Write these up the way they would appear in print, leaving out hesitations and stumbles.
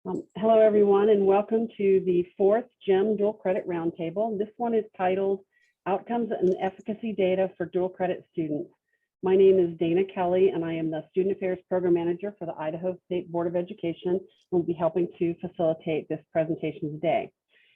Hello, everyone, and welcome to the fourth GEM Dual Credit Roundtable. This one is titled Outcomes and Efficacy Data for Dual Credit Students. My name is Dana Kelly, and I am the Student Affairs Program Manager for the Idaho State Board of Education, and will be helping to facilitate this presentation today.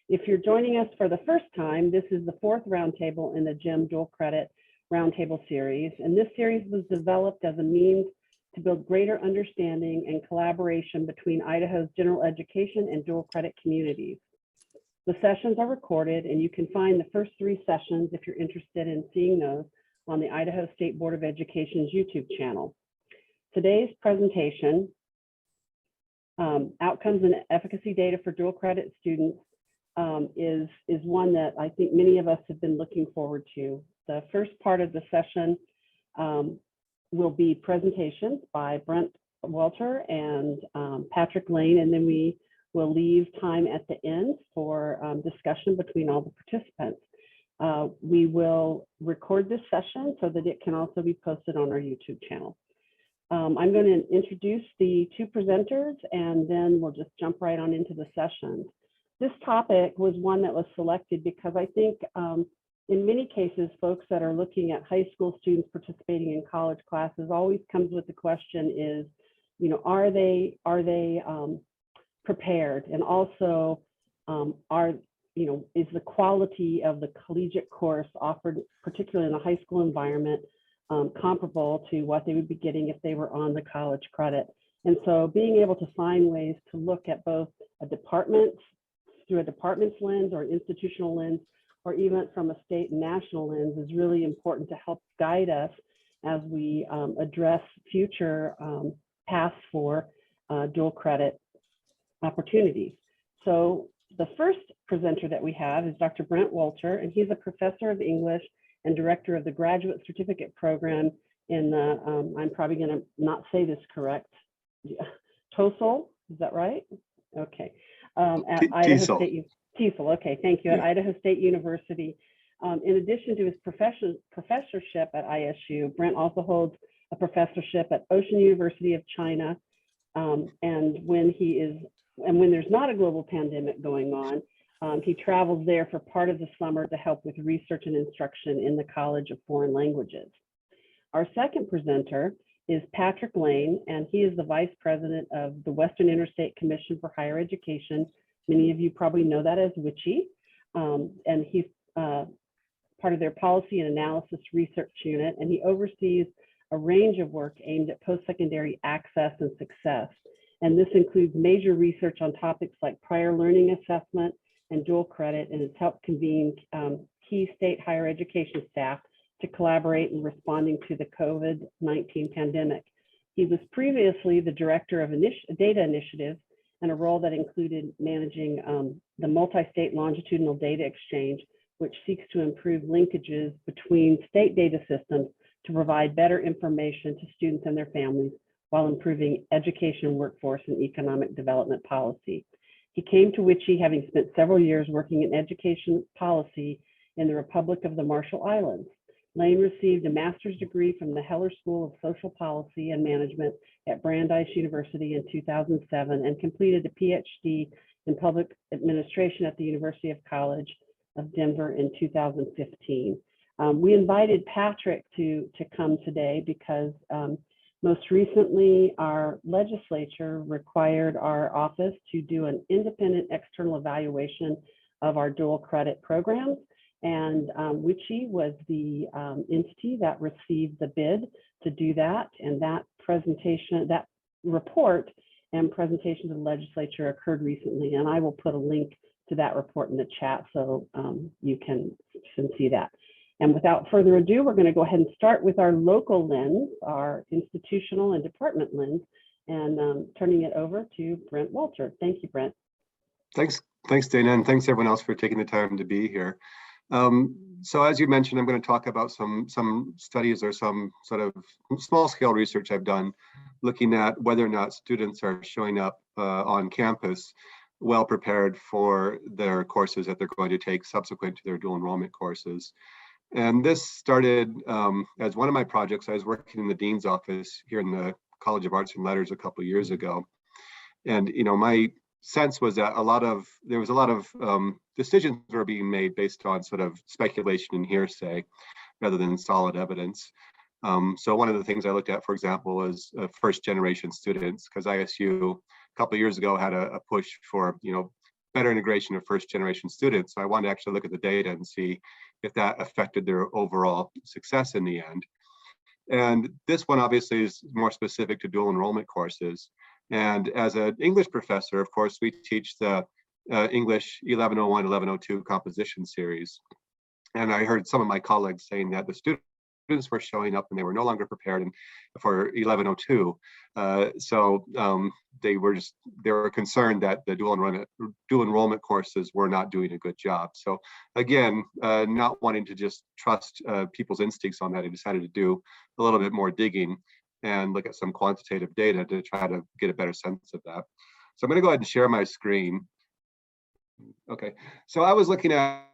If you're joining us for the first time, this is the fourth roundtable in the GEM Dual Credit Roundtable series, and this series was developed as a means to build greater understanding and collaboration between Idaho's general education and dual credit communities. The sessions are recorded, and you can find the first three sessions, if you're interested in seeing those, on the Idaho State Board of Education's YouTube channel. Today's presentation, Outcomes and Efficacy Data for Dual Credit Students, is one that I think many of us have been looking forward to. The first part of the session will be presentations by Brent Welter and Patrick Lane, and then we will leave time at the end for discussion between all the participants. We will record this session so that it can also be posted on our YouTube channel. I'm going to introduce the two presenters, and then we'll just jump right on into the session. This topic was one that was selected because I think in many cases, folks that are looking at high school students participating in college classes always comes with the question is, are they prepared? And also, is the quality of the collegiate course offered, particularly in a high school environment, comparable to what they would be getting if they were on the college credit? And so being able to find ways to look at both through a department's lens or institutional lens, or even from a state and national lens, is really important to help guide us as we address future paths for dual credit opportunities. So the first presenter that we have is Dr. Brent Welter, and he's a professor of English and director of the graduate certificate program in the, I'm probably gonna not say this correct, TOESL, is that right? Okay, at Idaho State. TESOL, okay, thank you, at Idaho State University. In addition to his professorship at ISU, Brent also holds a professorship at Ocean University of China. And when there's not a global pandemic going on, he travels there for part of the summer to help with research and instruction in the College of Foreign Languages. Our second presenter is Patrick Lane, and he is the Vice President of the Western Interstate Commission for Higher Education. Many of you probably know that as WICHE, and he's part of their policy and analysis research unit, and he oversees a range of work aimed at post-secondary access and success. And this includes major research on topics like prior learning assessment and dual credit, and has helped convene key state higher education staff to collaborate in responding to the COVID-19 pandemic. He was previously the director of data initiatives, and a role that included managing the multi-state longitudinal data exchange, which seeks to improve linkages between state data systems to provide better information to students and their families while improving education, workforce, and economic development policy. He came to WICHE having spent several years working in education policy in the Republic of the Marshall Islands. Lane received a master's degree from the Heller School of Social Policy and Management at Brandeis University in 2007 and completed a PhD in public administration at the University of College of Denver in 2015. We invited Patrick to come today because most recently our legislature required our office to do an independent external evaluation of our dual credit programs. And WICHE was the entity that received the bid to do that. And that presentation, that report and presentation to the legislature occurred recently. And I will put a link to that report in the chat so you can see that. And without further ado, we're going to go ahead and start with our local lens, our institutional and department lens, and turning it over to Brent Welter. Thank you, Brent. Thanks, Dana, and thanks everyone else for taking the time to be here. So as you mentioned, I'm going to talk about some studies or some sort of small scale research I've done looking at whether or not students are showing up on campus well prepared for their courses that they're going to take subsequent to their dual enrollment courses. And this started as one of my projects. I was working in the dean's office here in the College of Arts and Letters a couple of years ago. And my sense was that there was a lot of decisions were being made based on sort of speculation and hearsay rather than solid evidence. So one of the things I looked at, for example, was first generation students, because ISU a couple of years ago had a push for better integration of first generation students. So I wanted to actually look at the data and see if that affected their overall success in the end. And this one obviously is more specific to dual enrollment courses. And as an English professor, of course, we teach the English 1101, 1102 composition series. And I heard some of my colleagues saying that the students were showing up and they were no longer prepared for 1102. They were concerned that the dual enrollment courses were not doing a good job. So again, not wanting to just trust people's instincts on that, I decided to do a little bit more digging and look at some quantitative data to try to get a better sense of that. So I'm going to go ahead and share my screen. Okay, so I was looking at,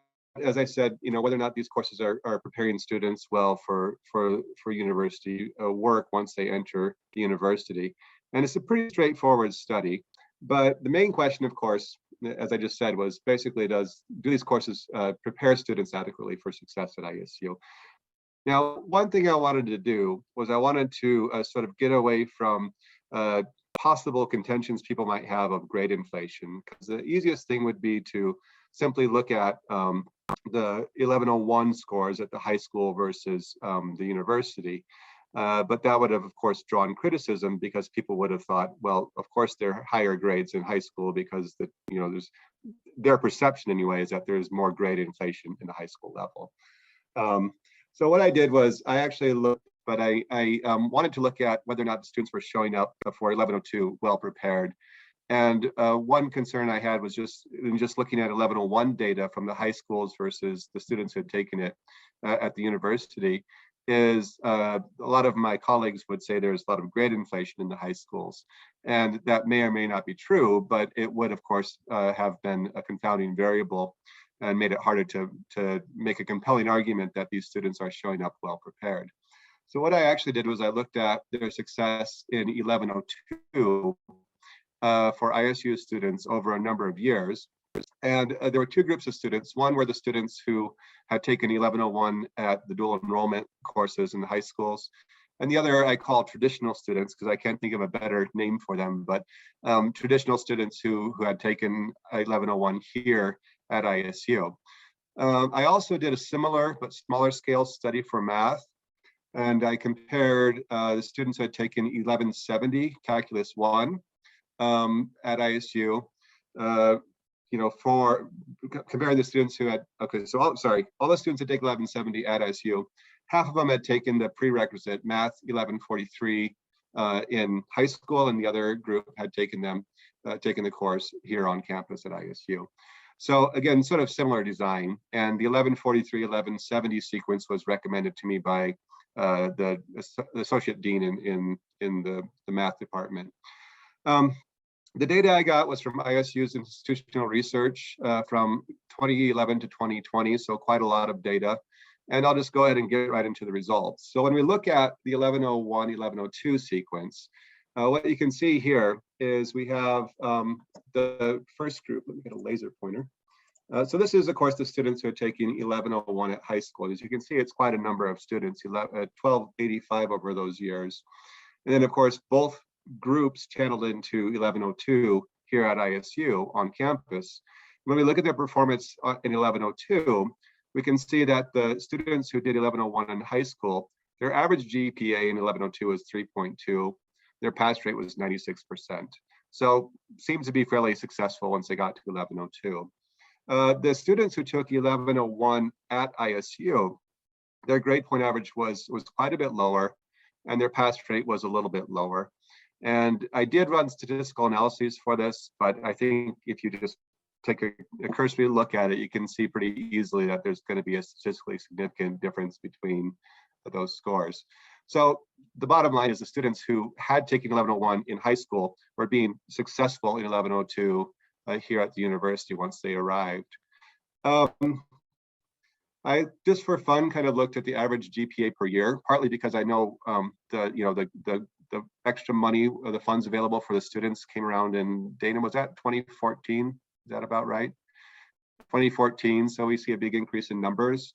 as I said, whether or not these courses are preparing students well for university work once they enter the university. And it's a pretty straightforward study. But the main question, of course, as I just said, was basically do these courses prepare students adequately for success at ISU? Now, one thing I wanted to do was I wanted to sort of get away from possible contentions people might have of grade inflation, because the easiest thing would be to simply look at the 1101 scores at the high school versus the university. But that would have, of course, drawn criticism, because people would have thought, well, of course, there are higher grades in high school because there's their perception anyway is that there's more grade inflation in the high school level. So what I did was I actually looked, but I wanted to look at whether or not the students were showing up for 1102 well prepared. And one concern I had was just looking at 1101 data from the high schools versus the students who had taken it at the university, is a lot of my colleagues would say there's a lot of grade inflation in the high schools. And that may or may not be true, but it would, of course, have been a confounding variable and made it harder to make a compelling argument that these students are showing up well prepared. So what I actually did was I looked at their success in 1102 for ISU students over a number of years. And there were two groups of students. One were the students who had taken 1101 at the dual enrollment courses in the high schools. And the other I call traditional students, because I can't think of a better name for them, but traditional students who had taken 1101 here at ISU. I also did a similar but smaller scale study for math. And I compared the students who had taken 1170 Calculus 1 at ISU, for comparing the students who had, all the students that take 1170 at ISU, half of them had taken the prerequisite Math 1143 in high school, and the other group had taken the course here on campus at ISU. So again, sort of similar design, and the 1143, 1170 sequence was recommended to me by the associate dean in the math department. The data I got was from ISU's institutional research from 2011 to 2020, so quite a lot of data. And I'll just go ahead and get right into the results. So when we look at the 1101, 1102 sequence, what you can see here is we have the first group. Let me get a laser pointer. So this is, of course, the students who are taking 1101 at high school. As you can see, it's quite a number of students, 1285 over those years. And then, of course, both groups channeled into 1102 here at ISU on campus. When we look at their performance in 1102, we can see that the students who did 1101 in high school, their average GPA in 1102 was 3.2. Their pass rate was 96%. So seems to be fairly successful once they got to 1102. The students who took 1101 at ISU, their grade point average was quite a bit lower, and their pass rate was a little bit lower. And I did run statistical analyses for this, but I think if you just take a cursory look at it, you can see pretty easily that there's going to be a statistically significant difference between those scores. So the bottom line is the students who had taken 1101 in high school were being successful in 1102 here at the university once they arrived. I just for fun kind of looked at the average GPA per year, partly because I know the the extra money or the funds available for the students came around in, Dana, was that 2014? Is that about right? 2014, so we see a big increase in numbers.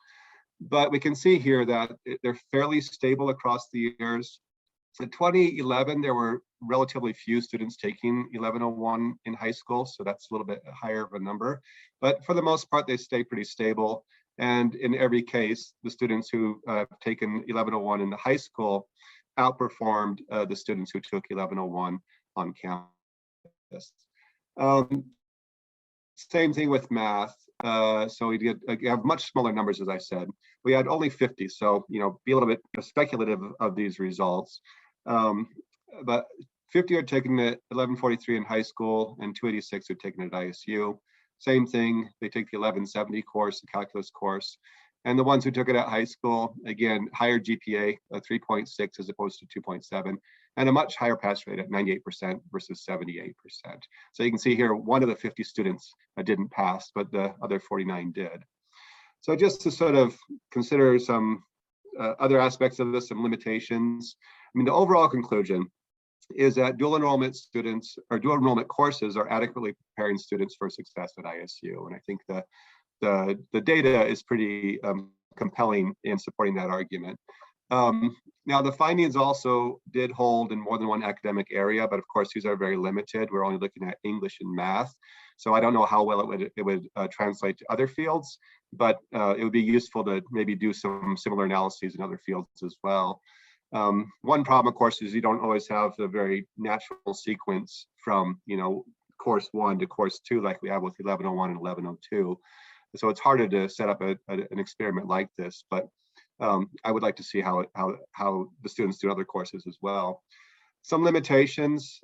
But we can see here that they're fairly stable across the years. So 2011, there were relatively few students taking 1101 in high school, so that's a little bit higher of a number. But for the most part, they stay pretty stable. And in every case, the students who have taken 1101 in the high school outperformed the students who took 1101 on campus. Same thing with math. So we have much smaller numbers, as I said. We had only 50, so be a little bit speculative of these results. But 50 are taking the 1143 in high school, and 286 are taking it at ISU. Same thing, they take the 1170 course, the calculus course. And the ones who took it at high school, again, higher GPA, 3.6 as opposed to 2.7, and a much higher pass rate at 98% versus 78%. So you can see here, one of the 50 students didn't pass, but the other 49 did. So just to sort of consider some other aspects of this, some limitations. I mean, the overall conclusion is that dual enrollment students or dual enrollment courses are adequately preparing students for success at ISU. And I think the data is pretty compelling in supporting that argument. Now, the findings also did hold in more than one academic area, but of course, these are very limited. We're only looking at English and math. So I don't know how well it would translate to other fields, but it would be useful to maybe do some similar analyses in other fields as well. One problem, of course, is you don't always have the very natural sequence from, course 1 to course 2, like we have with 1101 and 1102. So it's harder to set up an experiment like this, but I would like to see how the students do other courses as well. Some limitations.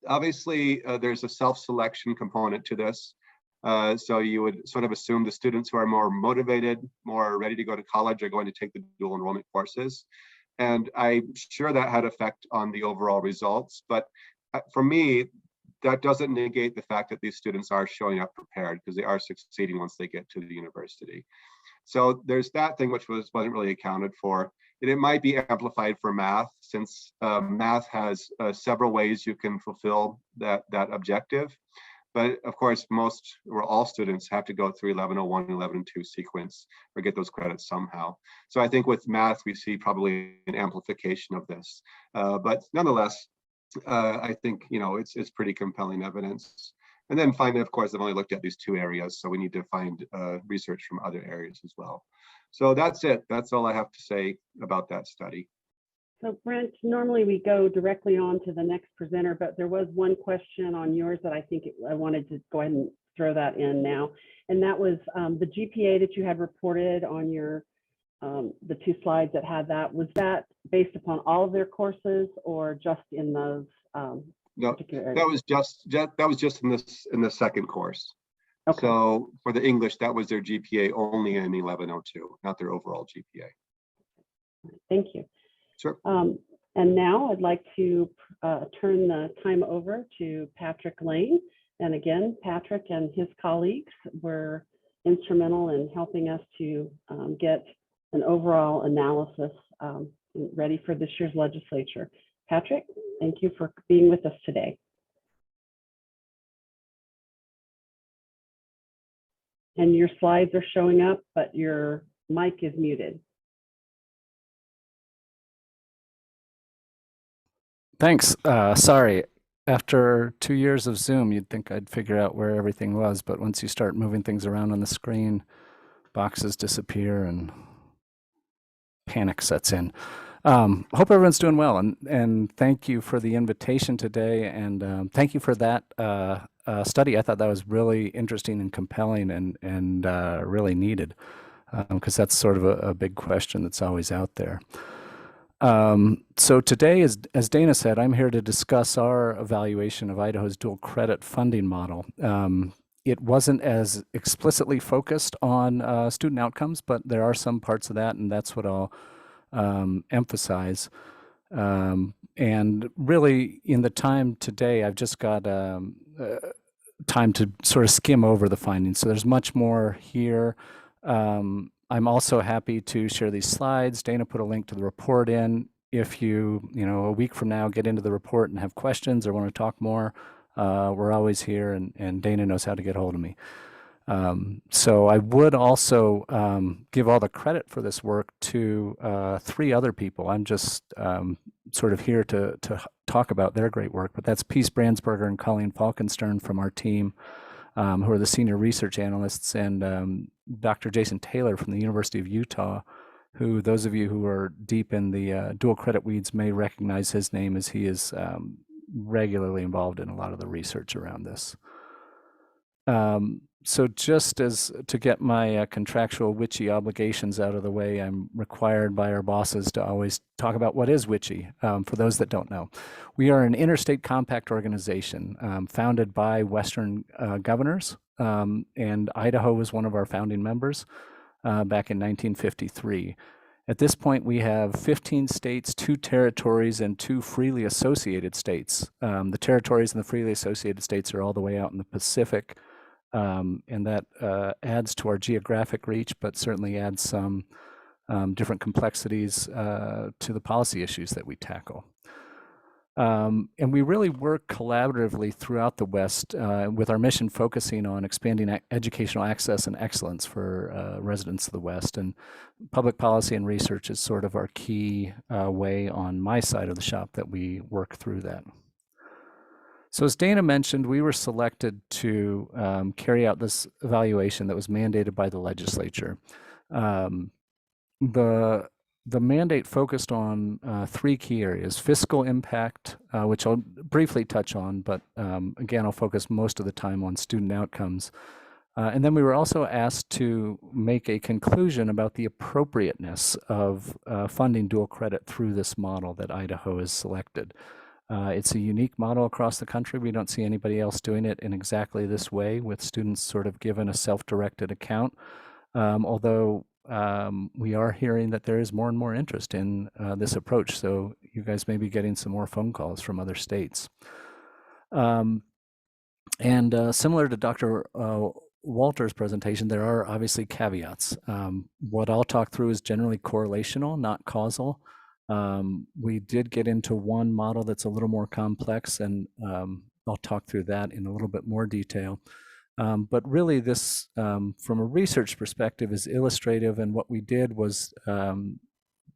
Obviously, there's a self-selection component to this. So you would sort of assume the students who are more motivated, more ready to go to college are going to take the dual enrollment courses. And I'm sure that had effect on the overall results. But for me, that doesn't negate the fact that these students are showing up prepared because they are succeeding once they get to the university. So there's that thing which wasn't really accounted for. And it might be amplified for math, since math has several ways you can fulfill that objective. But of course, most or all students have to go through 1101 and 1102 sequence or get those credits somehow. So I think with math, we see probably an amplification of this. But nonetheless, I think it's pretty compelling evidence. And then finally, of course, I've only looked at these two areas, so we need to find research from other areas as well. So that's it. That's all I have to say about that study. So Brent, normally we go directly on to the next presenter, but there was one question on yours that I think I wanted to go ahead and throw that in now. And that was the GPA that you had reported on your the two slides that had that. Was that based upon all of their courses or just in those no, particular areas? That was just in the second course. Okay. So for the English, that was their GPA only in 1102, not their overall GPA. Thank you. Sure. And now I'd like to turn the time over to Patrick Lane. And again, Patrick and his colleagues were instrumental in helping us to get an overall analysis ready for this year's legislature. Patrick, thank you for being with us today. And your slides are showing up, but your mic is muted. Thanks. Sorry. After 2 years of Zoom, you'd think I'd figure out where everything was, but once you start moving things around on the screen, boxes disappear and panic sets in. Hope everyone's doing well, and thank you for the invitation today, and thank you for that study. I thought that was really interesting and compelling and really needed, because that's sort of a big question that's always out there. So today, as Dana said, I'm here to discuss our evaluation of Idaho's dual credit funding model. It wasn't as explicitly focused on student outcomes, but there are some parts of that, and that's what I'll emphasize. And really, in the time today, I've just got time to sort of skim over the findings. So there's much more here. I'm also happy to share these slides. Dana put a link to the report in. if you, a week from now get into the report and have questions or want to talk more, we're always here, and Dana knows how to get hold of me. So I would also give all the credit for this work to 3 other people. I'm just sort of here to talk about their great work, but that's Peace Brandsberger and Colleen Falkenstern from our team, who are the senior research analysts, and Dr. Jason Taylor from the University of Utah, who those of you who are deep in the dual credit weeds may recognize his name, as he is regularly involved in a lot of the research around this. So just as to get my contractual WICHE obligations out of the way, I'm required by our bosses to always talk about what is WICHE, for those that don't know. We are an interstate compact organization founded by Western governors, and Idaho was one of our founding members back in 1953. At this point, we have 15 states, 2 territories, and 2 freely associated states. The territories and the freely associated states are all the way out in the Pacific, and that adds to our geographic reach, but certainly adds some different complexities to the policy issues that we tackle. And we really work collaboratively throughout the West with our mission focusing on expanding educational access and excellence for residents of the West. And public policy and research is sort of our key way on my side of the shop that we work through that. So as Dana mentioned, we were selected to carry out this evaluation that was mandated by the legislature. The mandate focused on 3 key areas: fiscal impact, which I'll briefly touch on, but again, I'll focus most of the time on student outcomes. And then we were also asked to make a conclusion about the appropriateness of funding dual credit through this model that Idaho has selected. It's a unique model across the country. We don't see anybody else doing it in exactly this way, with students sort of given a self-directed account, although we are hearing that there is more and more interest in this approach. So you guys may be getting some more phone calls from other states. And similar to Dr. Walter's presentation, there are obviously caveats. What I'll talk through is generally correlational, not causal. We did get into one model that's a little more complex, and I'll talk through that in a little bit more detail. But really this, from a research perspective, is illustrative, and what we did was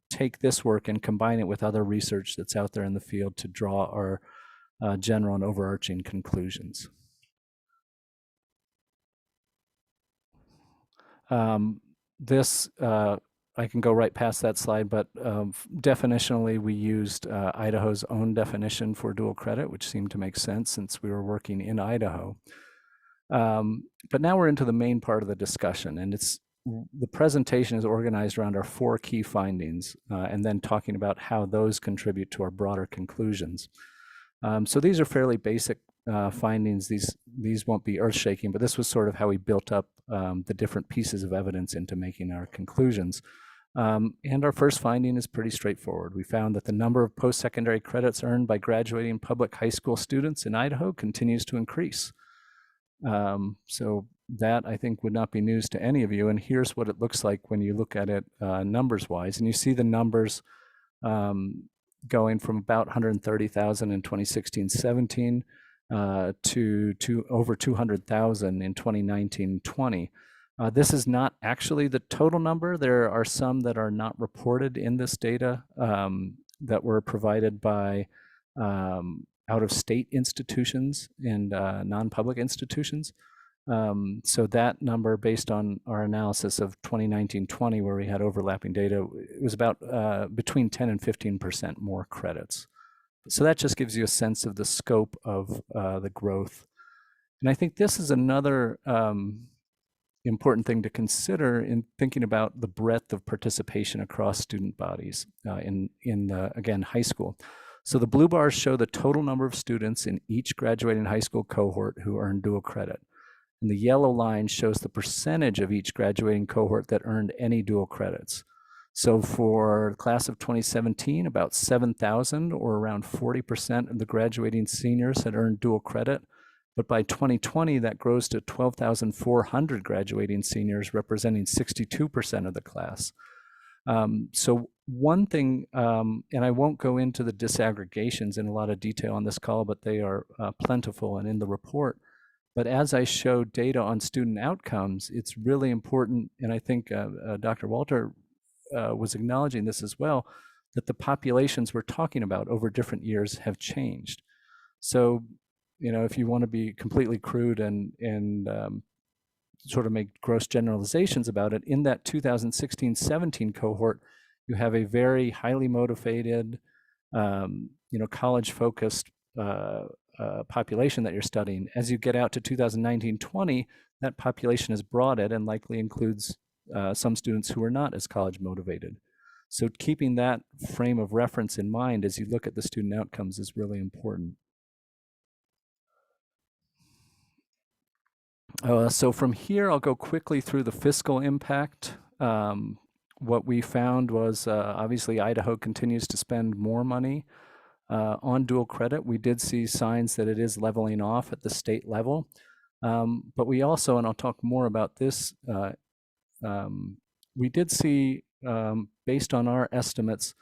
take this work and combine it with other research that's out there in the field to draw our general and overarching conclusions. I can go right past that slide, but definitionally we used Idaho's own definition for dual credit, which seemed to make sense since we were working in Idaho. But now we're into the main part of the discussion, and the presentation is organized around our 4 key findings, and then talking about how those contribute to our broader conclusions. So these are fairly basic findings. These won't be earth-shaking, but this was sort of how we built up the different pieces of evidence into making our conclusions. And our first finding is pretty straightforward. We found that the number of post-secondary credits earned by graduating public high school students in Idaho continues to increase. So that, I think, would not be news to any of you. And here's what it looks like when you look at it numbers-wise. And you see the numbers going from about 130,000 in 2016-17 to over 200,000 in 2019-20. This is not actually the total number. There are some that are not reported in this data that were provided by out-of-state institutions and non-public institutions. So that number, based on our analysis of 2019-20, where we had overlapping data, it was about between 10 and 15% more credits. So that just gives you a sense of the scope of the growth. And I think this is another important thing to consider in thinking about the breadth of participation across student bodies in again, high school. So the blue bars show the total number of students in each graduating high school cohort who earned dual credit. And the yellow line shows the percentage of each graduating cohort that earned any dual credits. So for the class of 2017, about 7,000, or around 40% of the graduating seniors, had earned dual credit. But by 2020, that grows to 12,400 graduating seniors, representing 62% of the class. So one thing, and I won't go into the disaggregations in a lot of detail on this call, but they are plentiful and in the report. But as I show data on student outcomes, it's really important, and I think Dr. Walter was acknowledging this as well, that the populations we're talking about over different years have changed. So, if you want to be completely crude and sort of make gross generalizations about it, in that 2016-17 cohort, you have a very highly motivated, college-focused population that you're studying. As you get out to 2019-20, that population is broadened and likely includes some students who are not as college motivated. So keeping that frame of reference in mind as you look at the student outcomes is really important. So from here, I'll go quickly through the fiscal impact. What we found was obviously Idaho continues to spend more money on dual credit. We did see signs that it is leveling off at the state level. But we also, and I'll talk more about this, we did see, based on our estimates,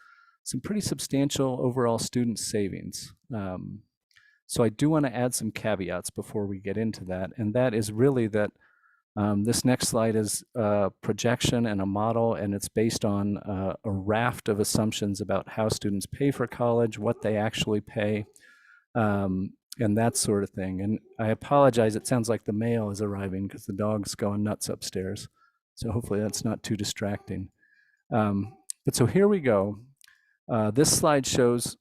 some pretty substantial overall student savings. So I do want to add some caveats before we get into that, and that is really that this next slide is a projection and a model, and it's based on a raft of assumptions about how students pay for college, what they actually pay, and that sort of thing. And I apologize, it sounds like the mail is arriving because the dog's going nuts upstairs. So hopefully that's not too distracting. But so here we go. This slide shows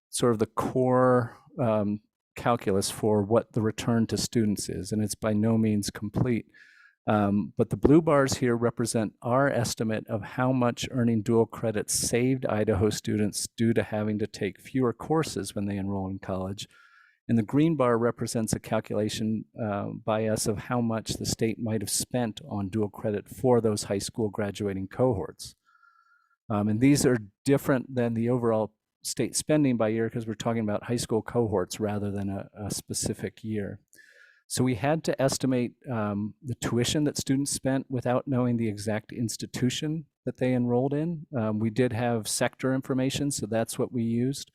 sort of the core calculus for what the return to students is, and it's by no means complete. But the blue bars here represent our estimate of how much earning dual credit saved Idaho students due to having to take fewer courses when they enroll in college. And the green bar represents a calculation by us of how much the state might have spent on dual credit for those high school graduating cohorts. And these are different than the overall state spending by year because we're talking about high school cohorts rather than a specific year. So we had to estimate the tuition that students spent without knowing the exact institution that they enrolled in. We did have sector information, so that's what we used.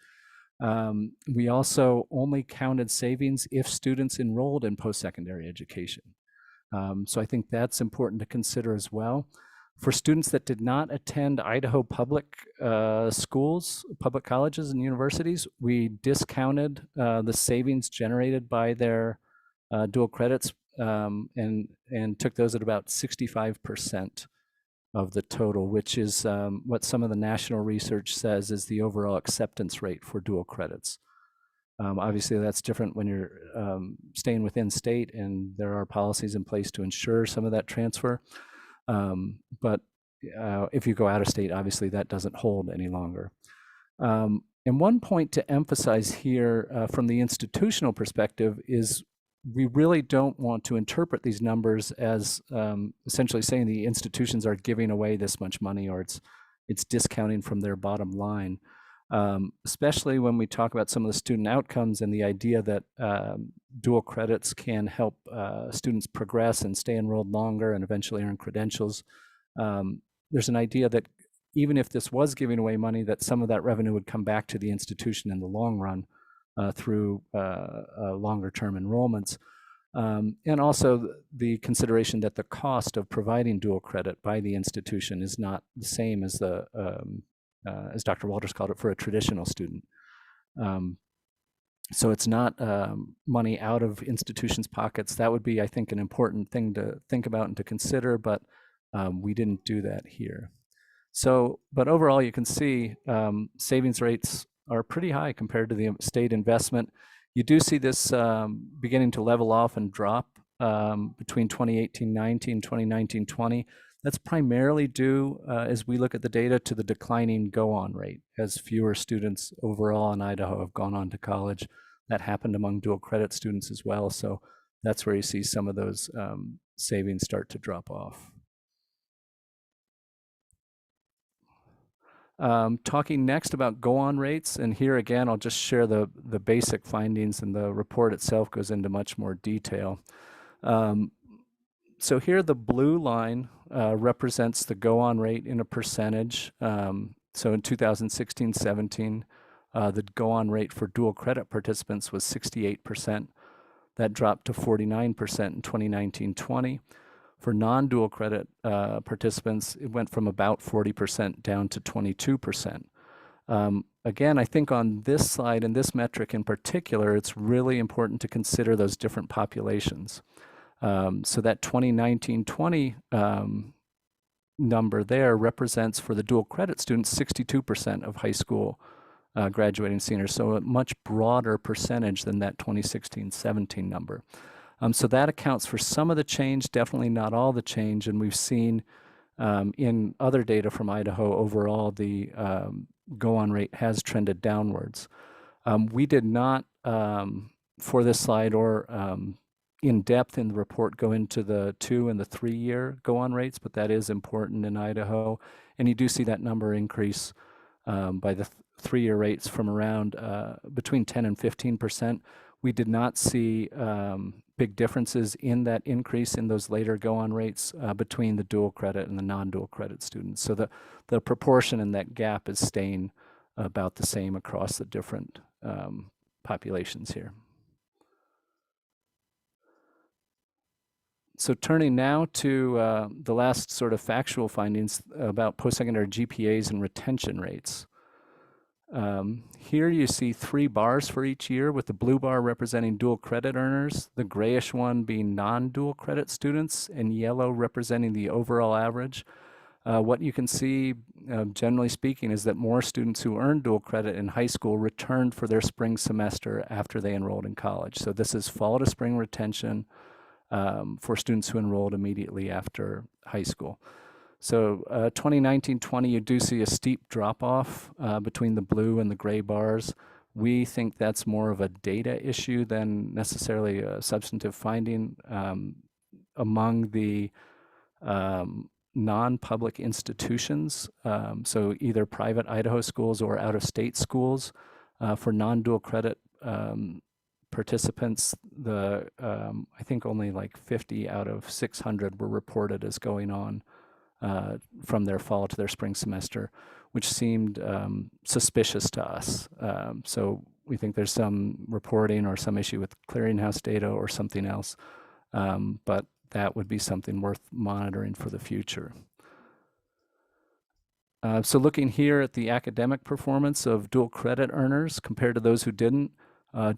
We also only counted savings if students enrolled in post-secondary education. So I think that's important to consider as well. For students that did not attend Idaho public schools, public colleges and universities, we discounted the savings generated by their dual credits and took those at about 65% of the total, which is what some of the national research says is the overall acceptance rate for dual credits. Obviously, that's different when you're staying within state, and there are policies in place to ensure some of that transfer. But if you go out of state, obviously that doesn't hold any longer. And one point to emphasize here from the institutional perspective is we really don't want to interpret these numbers as essentially saying the institutions are giving away this much money or it's discounting from their bottom line, especially when we talk about some of the student outcomes and the idea that dual credits can help students progress and stay enrolled longer and eventually earn credentials. There's an idea that even if this was giving away money, that some of that revenue would come back to the institution in the long run through longer term enrollments. And also the consideration that the cost of providing dual credit by the institution is not the same as the as Dr. Walters called it, for a traditional student. So it's not money out of institutions' pockets. That would be, I think, an important thing to think about and to consider, but we didn't do that here. So, but overall, you can see savings rates are pretty high compared to the state investment. You do see this beginning to level off and drop between 2018-19, 2019-20. That's primarily due, as we look at the data, to the declining go-on rate, as fewer students overall in Idaho have gone on to college. That happened among dual credit students as well. So that's where you see some of those savings start to drop off. Talking next about go-on rates, and here again, I'll just share the basic findings, and the report itself goes into much more detail. So here the blue line represents the go-on rate in a percentage. So in 2016-17, the go-on rate for dual credit participants was 68%. That dropped to 49% in 2019-20. For non-dual credit participants, it went from about 40% down to 22%. Again, I think on this slide and this metric in particular, it's really important to consider those different populations. So that 2019-20 number there represents for the dual credit students 62% of high school graduating seniors, so a much broader percentage than that 2016-17 number. So that accounts for some of the change, definitely not all the change, and we've seen in other data from Idaho overall the go-on rate has trended downwards. We did not, for this slide or in depth in the report, go into the 2 and the 3 year go-on rates, but that is important in Idaho. And you do see that number increase by the 3 year rates from around between 10 and 15%. We did not see big differences in that increase in those later go-on rates between the dual credit and the non-dual credit students. So the proportion in that gap is staying about the same across the different populations here. So turning now to the last sort of factual findings about post-secondary GPAs and retention rates. Here you see 3 bars for each year, with the blue bar representing dual credit earners, the grayish one being non-dual credit students, and yellow representing the overall average. What you can see, generally speaking, is that more students who earned dual credit in high school returned for their spring semester after they enrolled in college. So this is fall to spring retention for students who enrolled immediately after high school. So 2019-20, you do see a steep drop-off between the blue and the gray bars. We think that's more of a data issue than necessarily a substantive finding. Among the non-public institutions, so either private Idaho schools or out-of-state schools, for non-dual credit participants, I think only like 50 out of 600 were reported as going on from their fall to their spring semester, which seemed suspicious to us. So we think there's some reporting or some issue with clearinghouse data or something else, but that would be something worth monitoring for the future. So looking here at the academic performance of dual credit earners compared to those who didn't,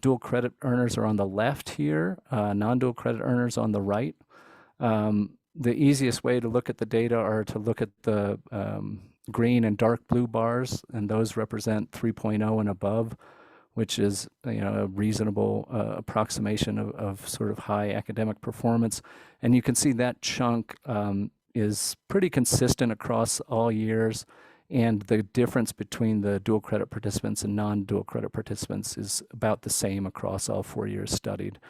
dual credit earners are on the left here, non-dual credit earners on the right. The easiest way to look at the data are to look at the green and dark blue bars, and those represent 3.0 and above, which is a reasonable approximation of sort of high academic performance. And you can see that chunk is pretty consistent across all years, and the difference between the dual credit participants and non-dual credit participants is about the same across all 4 years studied.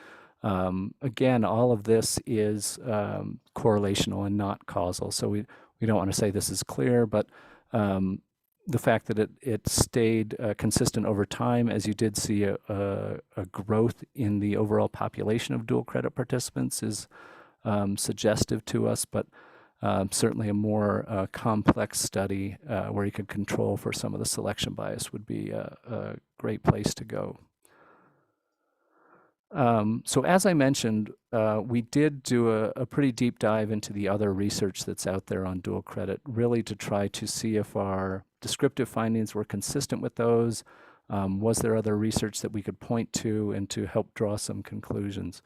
Again, all of this is correlational and not causal. So we don't want to say this is clear, but the fact that it stayed consistent over time, as you did see a growth in the overall population of dual credit participants, is suggestive to us, but certainly a more complex study where you could control for some of the selection bias would be a great place to go. So as I mentioned, we did do a pretty deep dive into the other research that's out there on dual credit, really to try to see if our descriptive findings were consistent with those. Was there other research that we could point to and to help draw some conclusions?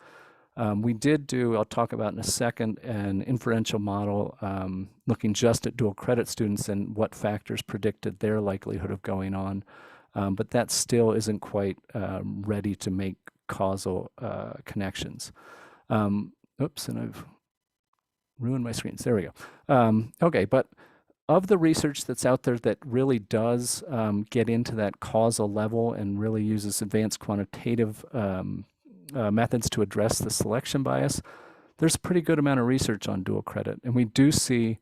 We did do, I'll talk about in a second, an inferential model looking just at dual credit students and what factors predicted their likelihood of going on. But that still isn't quite ready to make causal connections. Oops, and I've ruined my screens. There we go. Okay, but of the research that's out there that really does get into that causal level and really uses advanced quantitative methods to address the selection bias, there's a pretty good amount of research on dual credit. And we do see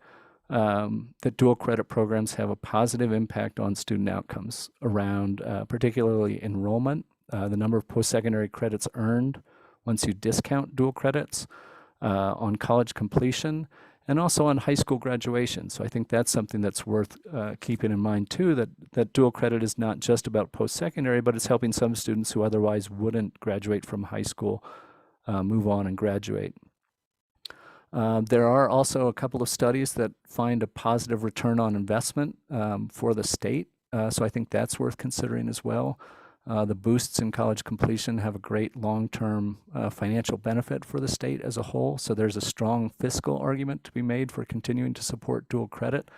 that dual credit programs have a positive impact on student outcomes around particularly enrollment, the number of post-secondary credits earned once you discount dual credits, on college completion, and also on high school graduation. So I think that's something that's worth keeping in mind too, that dual credit is not just about post-secondary, but it's helping some students who otherwise wouldn't graduate from high school move on and graduate. There are also a couple of studies that find a positive return on investment for the state. So I think that's worth considering as well. The boosts in college completion have a great long-term financial benefit for the state as a whole. So there's a strong fiscal argument to be made for continuing to support dual credit.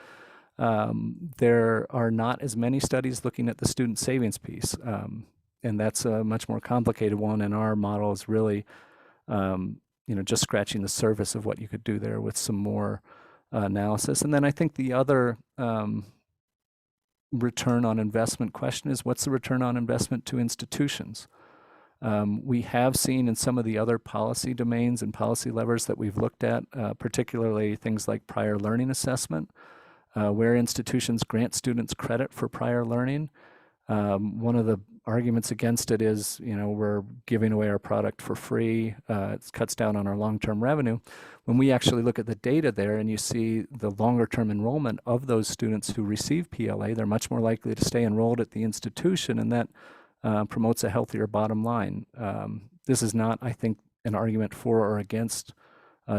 There are not as many studies looking at the student savings piece. And that's a much more complicated one. And our model is really just scratching the surface of what you could do there with some more analysis. And then I think the other return on investment question is, what's the return on investment to institutions? We have seen in some of the other policy domains and policy levers that we've looked at, particularly things like prior learning assessment, where institutions grant students credit for prior learning. One of the arguments against it is, we're giving away our product for free. It cuts down on our long-term revenue. When we actually look at the data there and you see the longer-term enrollment of those students who receive PLA, they're much more likely to stay enrolled at the institution, and that promotes a healthier bottom line. This is not, I think, an argument for or against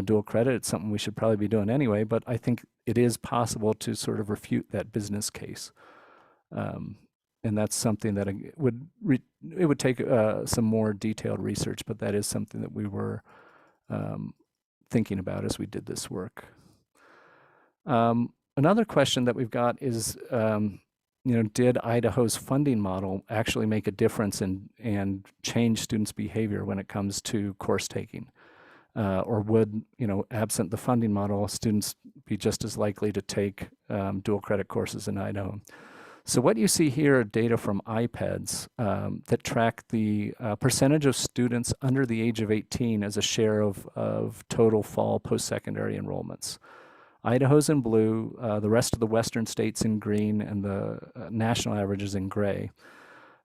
dual credit. It's something we should probably be doing anyway, but I think it is possible to sort of refute that business case. And that's something that it would take some more detailed research, but that is something that we were thinking about as we did this work. Another question that we've got is, did Idaho's funding model actually make a difference and change students' behavior when it comes to course taking? Or would, absent the funding model, students be just as likely to take dual credit courses in Idaho? So what you see here are data from iPads that track the percentage of students under the age of 18 as a share of total fall post-secondary enrollments. Idaho's in blue, the rest of the western states in green, and the national average is in gray.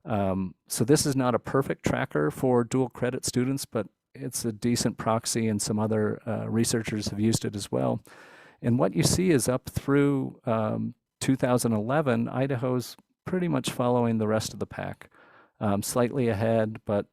So this is not a perfect tracker for dual credit students, but it's a decent proxy, and some other researchers have used it as well. And what you see is up through 2011, Idaho's pretty much following the rest of the pack, slightly ahead, but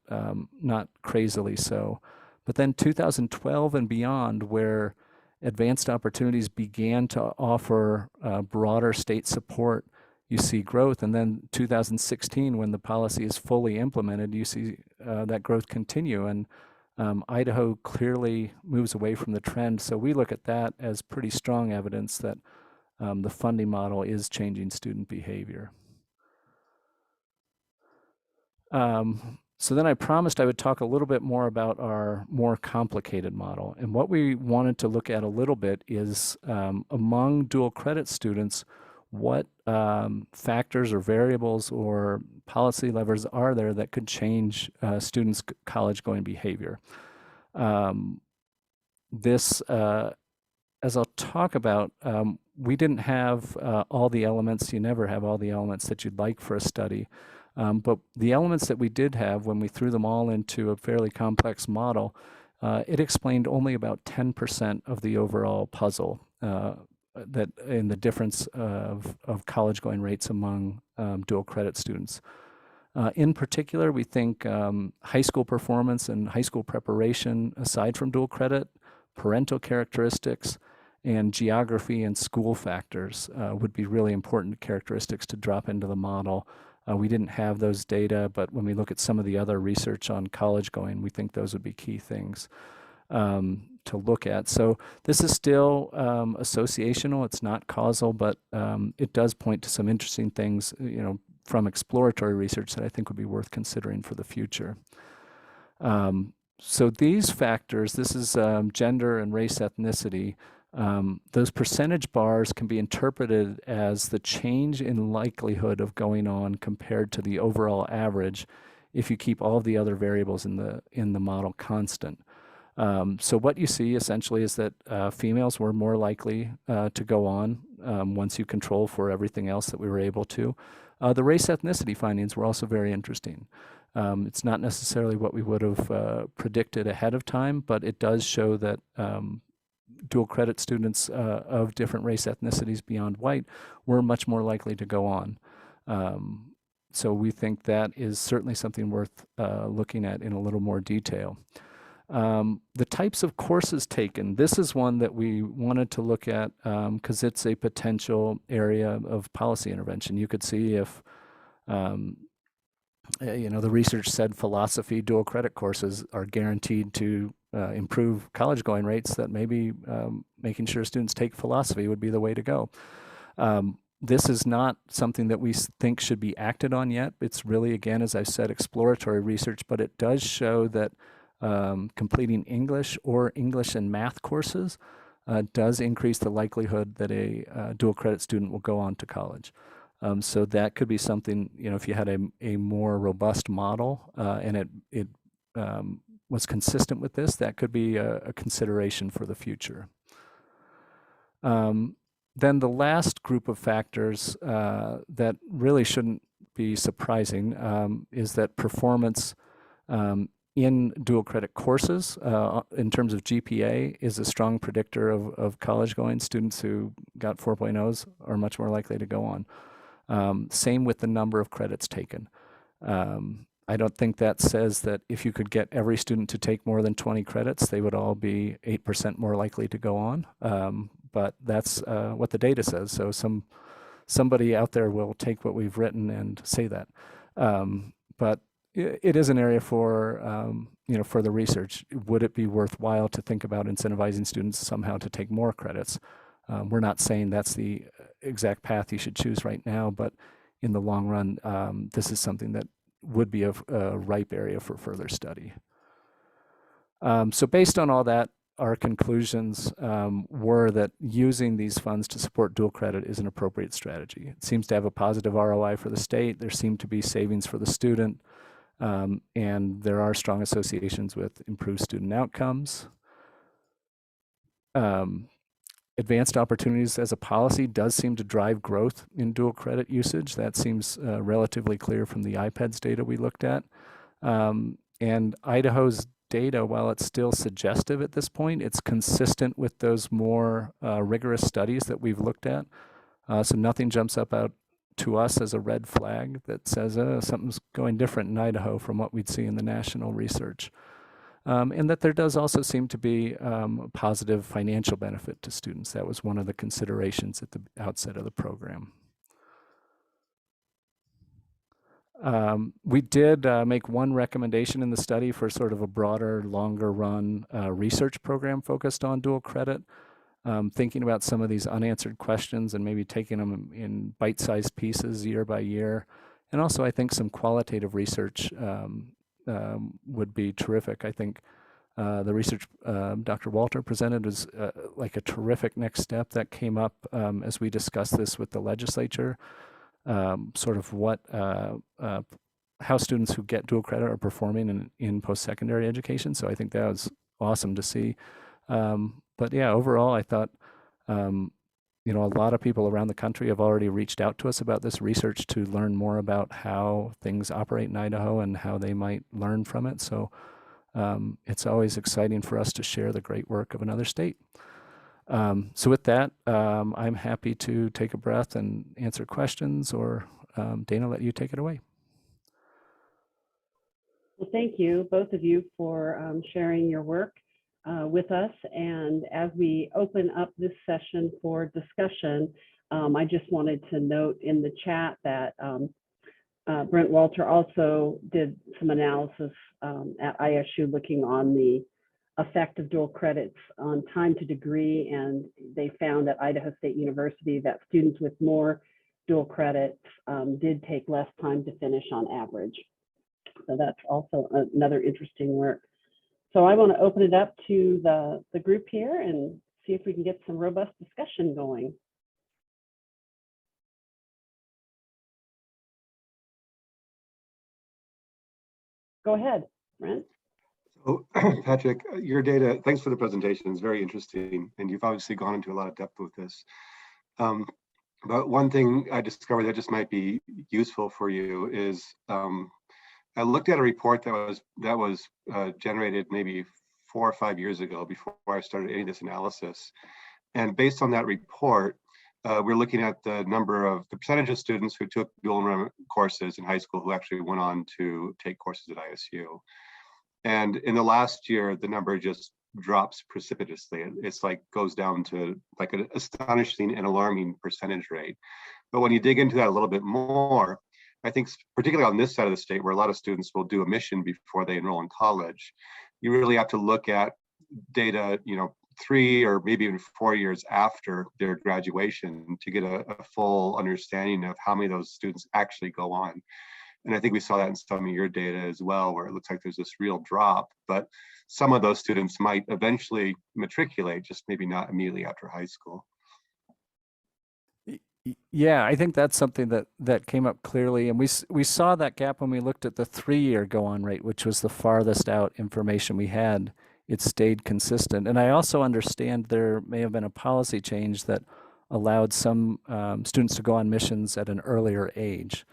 not crazily so. But then 2012 and beyond, where advanced opportunities began to offer broader state support, you see growth. And then 2016, when the policy is fully implemented, you see that growth continue. And Idaho clearly moves away from the trend. So we look at that as pretty strong evidence that the funding model is changing student behavior. So then I promised I would talk a little bit more about our more complicated model. And what we wanted to look at a little bit is, among dual credit students, what factors or variables or policy levers are there that could change students' college-going behavior? As I'll talk about, we didn't have all the elements. You never have all the elements that you'd like for a study. But the elements that we did have, when we threw them all into a fairly complex model, it explained only about 10% of the overall puzzle that in the difference of college-going rates among dual credit students. In particular, we think high school performance and high school preparation, aside from dual credit, parental characteristics, and geography and school factors would be really important characteristics to drop into the model. We didn't have those data, but when we look at some of the other research on college going, we think those would be key things to look at. So this is still associational. It's not causal, but it does point to some interesting things, from exploratory research that I think would be worth considering for the future. So these factors, this is gender and race ethnicity. Those percentage bars can be interpreted as the change in likelihood of going on compared to the overall average if you keep all of the other variables in the model constant. So what you see essentially is that females were more likely to go on once you control for everything else that we were able to. The race ethnicity findings were also very interesting. It's not necessarily what we would have predicted ahead of time, but it does show that dual credit students of different race ethnicities beyond white were much more likely to go on. So we think that is certainly something worth looking at in a little more detail. The types of courses taken, this is one that we wanted to look at because it's a potential area of policy intervention. You could see if, the research said philosophy dual credit courses are guaranteed to improve college going rates, that maybe making sure students take philosophy would be the way to go. This is not something that we think should be acted on yet. It's really, again, as I said, exploratory research, but it does show that completing English or English and math courses does increase the likelihood that a dual credit student will go on to college. So that could be something, if you had a more robust model and it was consistent with this, that could be a consideration for the future. Then the last group of factors that really shouldn't be surprising is that performance in dual credit courses in terms of GPA is a strong predictor of college going. Students who got 4.0s are much more likely to go on. Same with the number of credits taken. I don't think that says that if you could get every student to take more than 20 credits, they would all be 8% more likely to go on. But that's what the data says. So somebody out there will take what we've written and say that. But it is an area for further research. Would it be worthwhile to think about incentivizing students somehow to take more credits? We're not saying that's the exact path you should choose right now, but in the long run, this is something that would be a ripe area for further study. So based on all that, our conclusions were that using these funds to support dual credit is an appropriate strategy. It seems to have a positive ROI for the state. There seem to be savings for the student, and there are strong associations with improved student outcomes. Advanced opportunities as a policy does seem to drive growth in dual credit usage. That seems relatively clear from the IPEDS data we looked at. And Idaho's data, while it's still suggestive at this point, it's consistent with those more rigorous studies that we've looked at. So nothing jumps up out to us as a red flag that says something's going different in Idaho from what we'd see in the national research. And that there does also seem to be a positive financial benefit to students. That was one of the considerations at the outset of the program. We did make one recommendation in the study for sort of a broader, longer run research program focused on dual credit, thinking about some of these unanswered questions and maybe taking them in bite-sized pieces year by year. And also, I think some qualitative research would be terrific. I think the research Dr. Walter presented was like a terrific next step that came up as we discussed this with the legislature. Sort of what how students who get dual credit are performing in post-secondary education. So I think that was awesome to see. But yeah, overall, I thought a lot of people around the country have already reached out to us about this research to learn more about how things operate in Idaho and how they might learn from it. So it's always exciting for us to share the great work of another state. So with that, I'm happy to take a breath and answer questions, or Dana, let you take it away. Well, thank you, both of you, for sharing your work with us. And as we open up this session for discussion, I just wanted to note in the chat that Brent Walter also did some analysis at ISU looking on the effect of dual credits on time to degree, and they found at Idaho State University that students with more dual credits did take less time to finish on average. So that's also another interesting work. So I want to open it up to the group here and see if we can get some robust discussion going. Go ahead, Brent. So, Patrick, your data, thanks for the presentation. It's very interesting, and you've obviously gone into a lot of depth with this. But one thing I discovered that just might be useful for you is I looked at a report that was generated maybe 4 or 5 years ago before I started any of this analysis. And based on that report, we're looking at the percentage of students who took dual enrollment courses in high school who actually went on to take courses at ISU. And in the last year, the number just drops precipitously. It's like goes down to like an astonishing and alarming percentage rate. But when you dig into that a little bit more, I think particularly on this side of the state where a lot of students will do a mission before they enroll in college, you really have to look at data, 3 or maybe even 4 years after their graduation to get a full understanding of how many of those students actually go on. And I think we saw that in some of your data as well, where it looks like there's this real drop, but some of those students might eventually matriculate, just maybe not immediately after high school. Yeah, I think that's something that came up clearly, and we saw that gap when we looked at the 3-year go-on rate, which was the farthest out information we had. It stayed consistent, and I also understand there may have been a policy change that allowed some students to go on missions at an earlier age,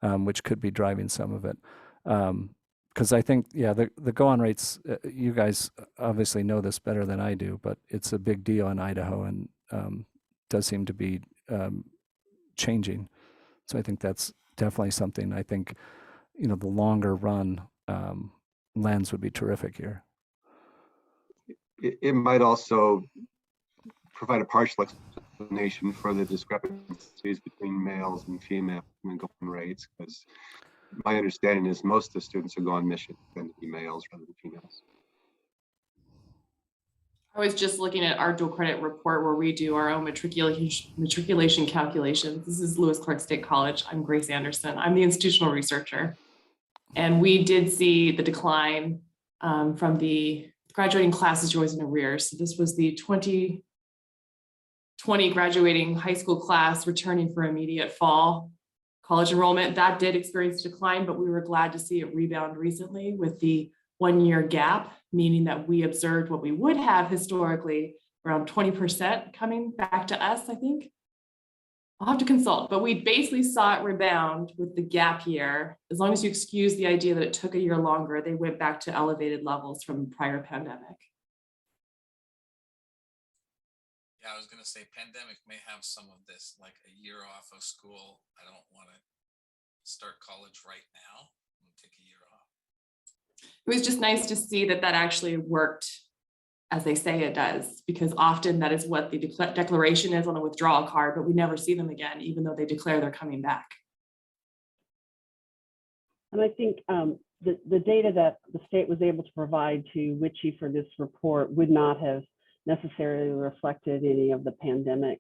which could be driving some of it. Because I think, yeah, the go-on rates, you guys obviously know this better than I do, but it's a big deal in Idaho, and does seem to be changing. So I think that's definitely something. I think, the longer run lens would be terrific here. It might also provide a partial explanation for the discrepancies between males and females in going rates, because my understanding is most of the students who go on mission tend to be males rather than females. I was just looking at our dual credit report where we do our own matriculation calculations. This is Lewis Clark State College. I'm Grace Anderson. I'm the institutional researcher. And we did see the decline from the graduating classes always in arrears. So this was the 2020 graduating high school class returning for immediate fall college enrollment. That did experience decline, but we were glad to see it rebound recently with the 1-year gap, meaning that we observed what we would have historically around 20% coming back to us, I think. I'll have to consult, but we basically saw it rebound with the gap year. As long as you excuse the idea that it took a year longer, they went back to elevated levels from prior pandemic. Yeah, I was going to say pandemic may have some of this, like a year off of school. I don't want to start college right now. I'm going to take a year off. It was just nice to see that actually worked as they say it does, because often that is what the declaration is on a withdrawal card, but we never see them again, even though they declare they're coming back. And I think the data that the state was able to provide to WICHE for this report would not have necessarily reflected any of the pandemic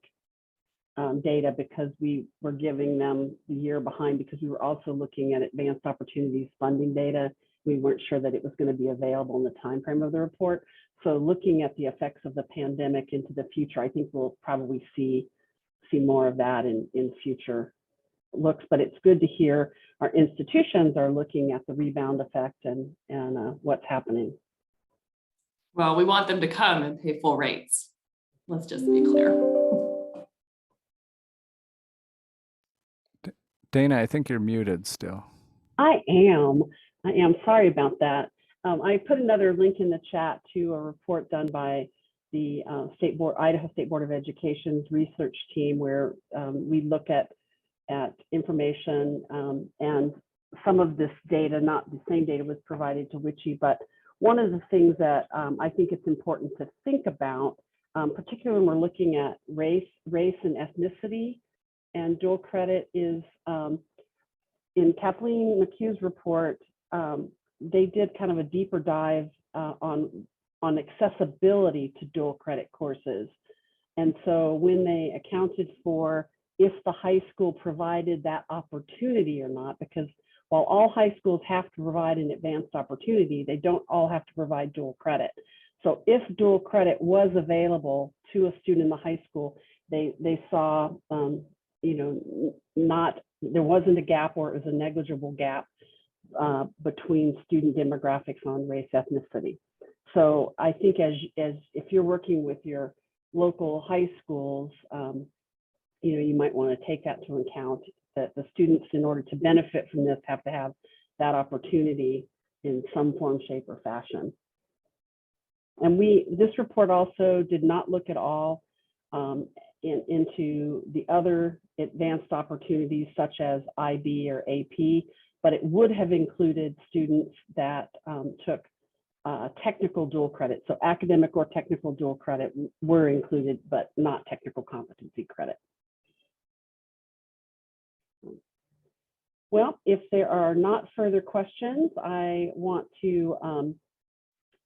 data, because we were giving them the year behind, because we were also looking at advanced opportunities funding data. We weren't sure that it was going to be available in the time frame of the report. So looking at the effects of the pandemic into the future, I think we'll probably see more of that in future looks. But it's good to hear our institutions are looking at the rebound effect and what's happening. Well, we want them to come and pay full rates. Let's just be clear. Dana, I think you're muted still. I am. Sorry about that. I put another link in the chat to a report done by the Idaho State Board of Education's research team, where we look at information and some of this data, not the same data was provided to WICHE, but one of the things that I think it's important to think about, particularly when we're looking at race and ethnicity and dual credit, is in Kathleen McHugh's report, they did kind of a deeper dive on accessibility to dual credit courses. And so when they accounted for if the high school provided that opportunity or not, because while all high schools have to provide an advanced opportunity, they don't all have to provide dual credit. So if dual credit was available to a student in the high school, they saw, there wasn't a gap, or it was a negligible gap between student demographics on race ethnicity. So I think as if you're working with your local high schools, you might want to take that to account, that the students, in order to benefit from this, have to have that opportunity in some form, shape, or fashion. And this report also did not look at all into the other advanced opportunities such as IB or AP, but it would have included students that took technical dual credit. So academic or technical dual credit were included, but not technical competency credit. Well, if there are not further questions, I want to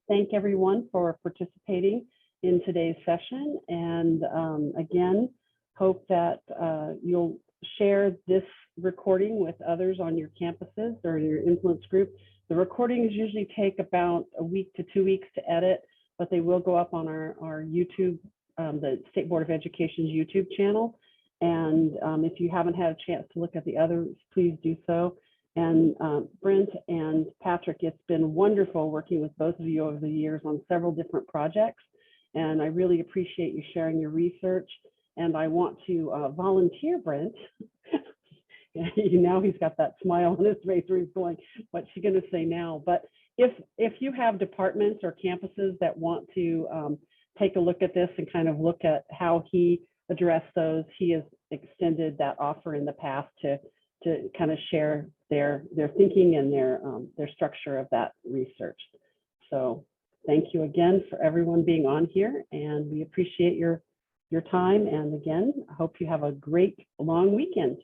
thank everyone for participating in today's session. And again, hope that you'll share this recording with others on your campuses or your influence group. The recordings usually take about a week to 2 weeks to edit, but they will go up on our YouTube, the State Board of Education's YouTube channel. And if you haven't had a chance to look at the others, please do so. And Brent and Patrick, it's been wonderful working with both of you over the years on several different projects. And I really appreciate you sharing your research. And I want to volunteer Brent. Now he's got that smile on his face where he's going, what's he going to say now? But if you have departments or campuses that want to take a look at this and kind of look at how he addressed those, he has extended that offer in the past to kind of share their thinking and their structure of that research. So thank you again for everyone being on here, and we appreciate your time. And again, I hope you have a great long weekend.